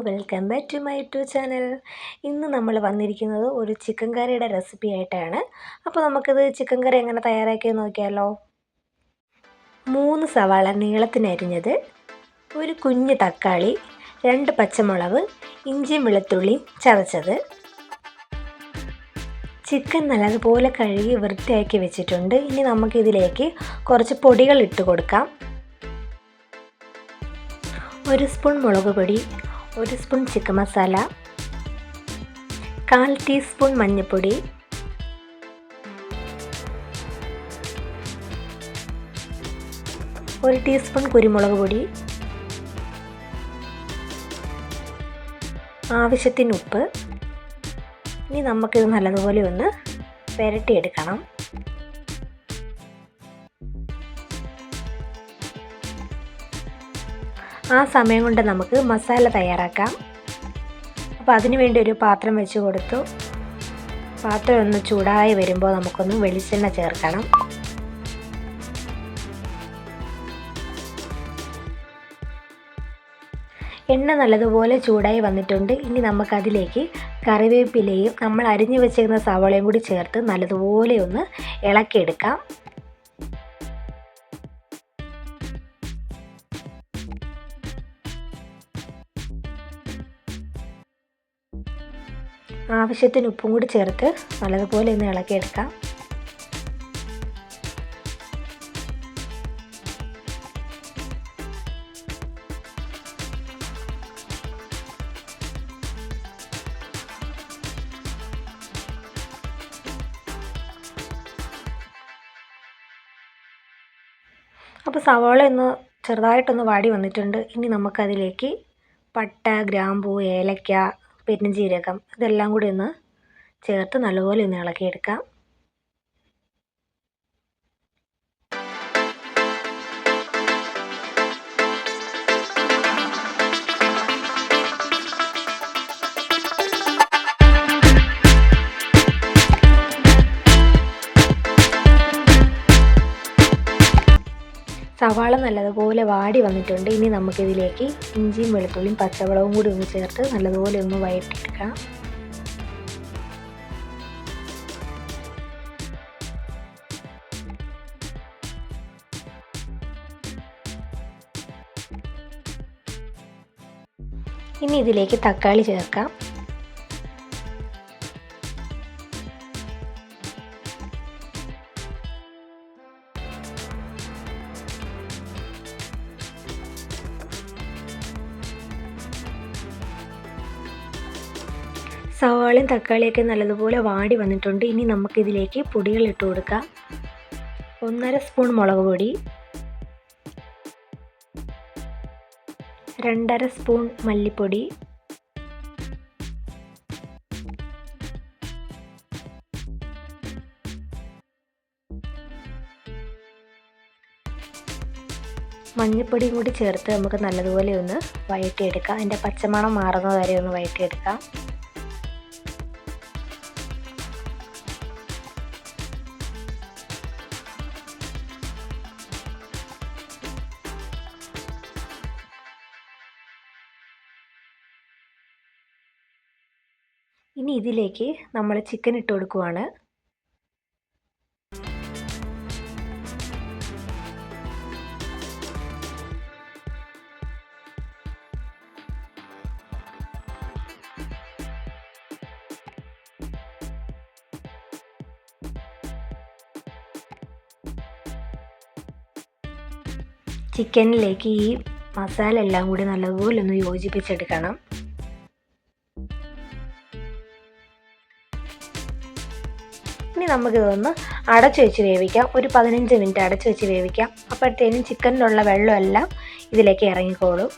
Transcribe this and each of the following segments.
Welcome back to my YouTube channel. ഇന്ന് നമ്മൾ വന്നിരിക്കുന്നത് ഒരു ചിക്കൻ കറിയുടെ റെസിപ്പി ആയിട്ടാണ്. അപ്പോൾ നമുക്കിത് ചിക്കൻ കറി എങ്ങനെ തയ്യാറാക്കിയെന്ന് നോക്കിയാലോ. 3 സവാള നീളത്തിനരിഞ്ഞത്, ഒരു കുഞ്ഞ് തക്കാളി, 2 പച്ചമുളക്, ഇഞ്ചിയും വെളുത്തുള്ളിയും ചതച്ചത്. ചിക്കൻ നല്ലതുപോലെ കഴുകി വൃത്തിയാക്കി വെച്ചിട്ടുണ്ട്. ഇനി നമുക്കിതിലേക്ക് കുറച്ച് പൊടികൾ ഇട്ട് കൊടുക്കാം. 1 സ്പൂൺ മുളക് പൊടി, 1 സ്പൂൺ ചിക്കൻ മസാല, 1/4 ടീസ്പൂൺ മഞ്ഞൾപ്പൊടി, 1 ടീസ്പൂൺ കുരുമുളക് പൊടി, ആവശ്യത്തിന് ഉപ്പ്. ഇനി നമുക്കിത് നല്ലതുപോലെ ഒന്ന് പുരട്ടിയെടുക്കണം. ആ സമയം കൊണ്ട് നമുക്ക് മസാല തയ്യാറാക്കാം. അപ്പോൾ അതിനു വേണ്ടി ഒരു പാത്രം വെച്ച് കൊടുത്തു. പാത്രം ഒന്ന് ചൂടായി വരുമ്പോൾ നമുക്കൊന്ന് വെളിച്ചെണ്ണ ചേർക്കണം. എണ്ണ നല്ലതുപോലെ ചൂടായി വന്നിട്ടുണ്ട്. ഇനി നമുക്കതിലേക്ക് കറിവേപ്പിലയും നമ്മൾ അരിഞ്ഞു വെച്ചിരുന്ന സവാളയും കൂടി ചേർത്ത് നല്ലതുപോലെ ഒന്ന് ഇളക്കിയെടുക്കാം. ആവശ്യത്തിന് ഉപ്പും കൂടി ചേർത്ത് നല്ലതുപോലെ ഒന്ന് ഇളക്കിയെടുക്കാം. അപ്പോൾ സവാള ഒന്ന് ചെറുതായിട്ടൊന്ന് വാടി വന്നിട്ടുണ്ട്. ഇനി നമുക്കതിലേക്ക് പട്ട, ഗ്രാമ്പൂ, ഏലക്ക, പെരുംജീരകം ഇതെല്ലാം കൂടി ഒന്ന് ചേർത്ത് നല്ലപോലെ ഒന്ന് ഇളക്കിയെടുക്കാം. സവാള നല്ലതുപോലെ വാടി വന്നിട്ടുണ്ട്. ഇനി നമുക്കിതിലേക്ക് ഇഞ്ചിയും വെളുത്തുള്ളിയും പച്ചമുളകും കൂടി ഒന്ന് ചേർത്ത് നല്ലതുപോലെ ഒന്ന് വഴറ്റിയെടുക്കാം. ഇനി ഇതിലേക്ക് തക്കാളി ചേർക്കാം. സവാളയും തക്കാളിയൊക്കെ നല്ലതുപോലെ വാടി വന്നിട്ടുണ്ട്. ഇനി നമുക്കിതിലേക്ക് പൊടികൾ ഇട്ട് കൊടുക്കാം. 1/2 സ്പൂൺ മുളക് പൊടി, 2/2 സ്പൂൺ മല്ലിപ്പൊടി, 1 മഞ്ഞൾപ്പൊടിയും കൂടി ചേർത്ത് നമുക്ക് നല്ലതുപോലെ ഒന്ന് വഴറ്റിയെടുക്കാം. അതിൻ്റെ പച്ചമണം മാറുന്നത് വരെ ഒന്ന് വഴറ്റിയെടുക്കാം. ഇനി ഇതിലേക്ക് നമ്മൾ ചിക്കൻ ഇട്ട് കൊടുക്കുവാണ്. ചിക്കനിലേക്ക് ഈ മസാല എല്ലാം കൂടി നല്ലതുപോലെ ഒന്ന് യോജിപ്പിച്ചെടുക്കണം. ഇനി നമുക്കിതൊന്ന് അടച്ചു വെച്ച് വേവിക്കാം. ഒരു 15 മിനിറ്റ് അടച്ചു വെച്ച് വേവിക്കാം. അപ്പോഴത്തേനും ചിക്കനിലുള്ള വെള്ളമെല്ലാം ഇതിലേക്ക് ഇറങ്ങിക്കോളും.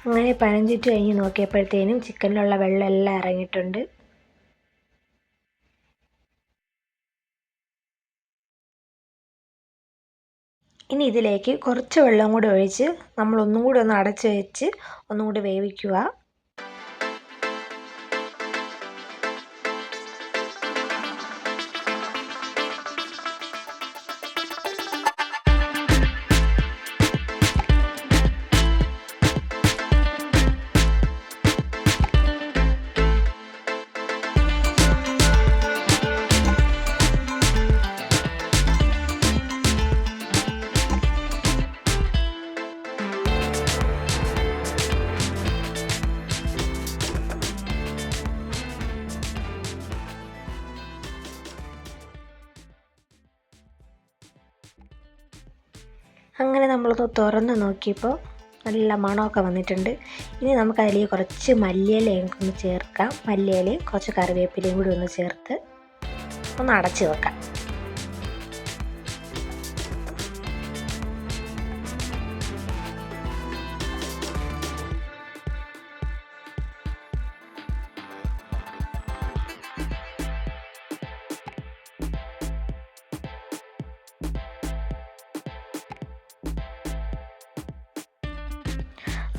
അങ്ങനെ 15 മിനിറ്റ് കഴിഞ്ഞ് നോക്കിയപ്പോഴത്തേനും ചിക്കനിലുള്ള വെള്ളം എല്ലാം ഇറങ്ങിയിട്ടുണ്ട്. ഇനി ഇതിലേക്ക് കുറച്ച് വെള്ളം കൂടി ഒഴിച്ച് നമ്മൾ ഒന്നും കൂടി ഒന്ന് അടച്ച് വെച്ച് ഒന്നും കൂടി വേവിക്കുക. അങ്ങനെ നമ്മളൊന്ന് തുറന്ന് നോക്കിയപ്പോൾ നല്ല മണമൊക്കെ വന്നിട്ടുണ്ട്. ഇനി നമുക്കതിലേക്ക് കുറച്ച് മല്ലിയിലയും ഒന്ന് ചേർക്കാം. മല്ലിയിലയും കുറച്ച് കറിവേപ്പിലയും കൂടി ഒന്ന് ചേർത്ത് ഒന്ന് അടച്ച് വെക്കാം.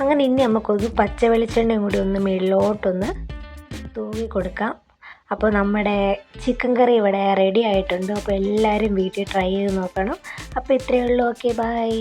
അങ്ങനെ ഇനി നമുക്കൊരു പച്ച വെളിച്ചെണ്ണയും കൂടി ഒന്ന് മുകളിലോട്ടൊന്ന് തൂവി കൊടുക്കാം. അപ്പോൾ നമ്മുടെ ചിക്കൻ കറി ഇവിടെ റെഡി ആയിട്ടുണ്ട്. അപ്പോൾ എല്ലാവരും വീട്ടിൽ ട്രൈ ചെയ്ത് നോക്കണം. അപ്പോൾ ഇത്രയേ ഉള്ളൂ. Okay, by.